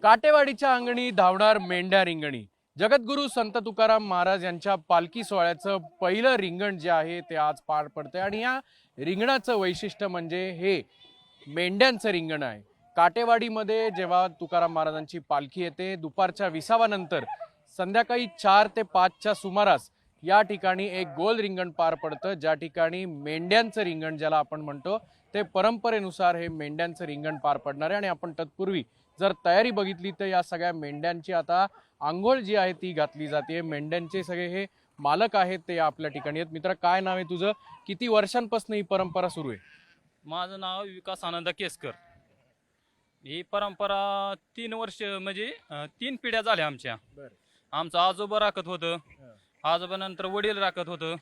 काटेवाडीच्या अंगणी धावणार मेंढ्या रिंगणी. जगद्गुरू संत तुकाराम महाराज यांच्या पालखी सोहळ्याचं पहिलं रिंगण जे आहे ते आज पार पडतंय आणि या रिंगणाचं वैशिष्ट्य म्हणजे हे मेंढ्यांचं रिंगण आहे. काटेवाडीमध्ये जेव्हा तुकाराम महाराजांची पालखी येते दुपारच्या 20वानंतर संध्याकाळी 4 ते 5च्या सुमारास या ठिकाणी एक गोल रिंगण पार पडतं, ज्या ठिकाणी मेंढ्यांचं रिंगण ज्याला आपण म्हणतो ते परंपरेनुसार हे मेंढ्यांचं रिंगण पार पडणार आहे. आणि आपण तत्पूर्वी जर तयारी बघितली तर या सगळ्या मेंढ्यांची आता आंघोळ जी आहे ती घातली जाते. मेंढ्यांचे सगळे हे मालक आहेत ते आपल्या ठिकाणी आहेत. मित्र, काय नाव आहे तुझं? किती वर्षांपासून ही परंपरा सुरू आहे? माझं नाव विकास आनंद केसकर. ही परंपरा 3 वर्ष म्हणजे 3 पिढ्या झाल्या आमच्या. आमचं आजोबा राखत होतं, आजोबानंतर वडील राखत होतं,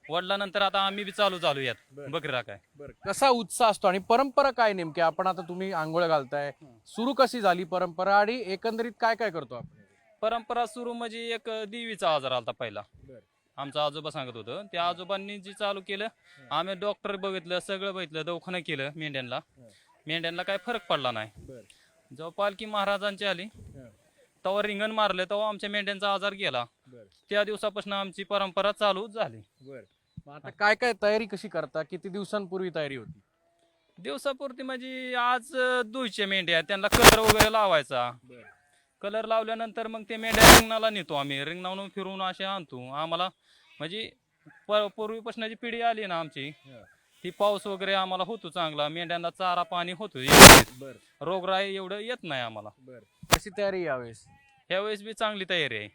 वडिलांनंतर आता आम्ही बी चालू यात बकरी राखाय. कसा उत्साह असतो आणि परंपरा काय नेमकी? आपण आता तुम्ही आंघोळ घालताय, सुरू कशी झाली परंपरा आणि एकंदरीत काय काय करतो आपण? परंपरा सुरू म्हणजे एक देवीचा आजार आलता पहिला. आमचा आजोबा सांगत होतं, त्या आजोबांनी जी चालू केलं, आम्ही डॉक्टर बघितलं, सगळं बघितलं, दवाखाना केलं. मेंढ्यांना काय फरक पडला नाही. जेव्हा पालखी महाराजांची आली तेव्हा रिंगण मारलं, तेव्हा आमच्या मेंढ्यांचा आजार गेला. त्या दिवसापासून आमची परंपरा चालू झाली. आता काय काय तयारी कशी करता? किती दिवसांपूर्वी तयारी होती? दिवसापुरती म्हणजे आज दुईच्या मेंढ्या, त्यांना कलर वगैरे लावायचा. कलर लावल्यानंतर मग ते मेंढ्या रिंगणाला नेतो आम्ही. रिंगणावरून फिरून असे आणतो. आम्हाला म्हणजे पूर्वीपासून जी पिढी आली ना आमची, ती पाऊस वगैरे आम्हाला होतो चांगला, मेंढ्यांना चारा पाणी होतो, रोगराई एवढं येत नाही आम्हाला. कशी तयारी यावेळेस? ह्यावेळेस बी चांगली तयारी आहे.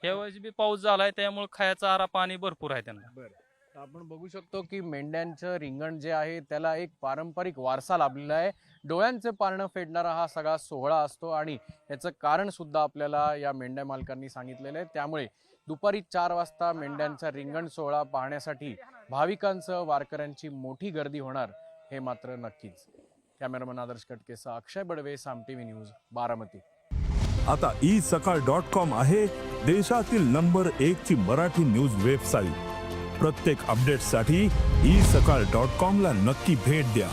ह्यावेळेस बी पाऊस झालाय, त्यामुळे खायचा चारा पाणी भरपूर आहे त्यांना. आपण बघू शकतो की मेंढ्यांचं रिंगण जे आहे त्याला एक पारंपरिक वारसा लाभलेला आहे. डोळ्यांचे पारणं फेडणारा हा सगळा सोहळा असतो आणि याचं कारण सुद्धा आपल्याला या मेंढ्या मालकांनी सांगितलेलं आहे. त्यामुळे दुपारी 4 वाजता मेंढ्यांचा रिंगण सोहळा पाहण्यासाठी भाविकांसह वारकऱ्यांची मोठी गर्दी होणार हे मात्र नक्कीच. कॅमेरामन आदर्श कटकेसह अक्षय बडवे, साम टीव्ही न्यूज, बारामती. आता isakal.com आहे देशातील नंबर 1 ची मराठी न्यूज वेबसाईट. प्रत्येक अपडेटसाठी isakal.com ला नक्की भेट द्या.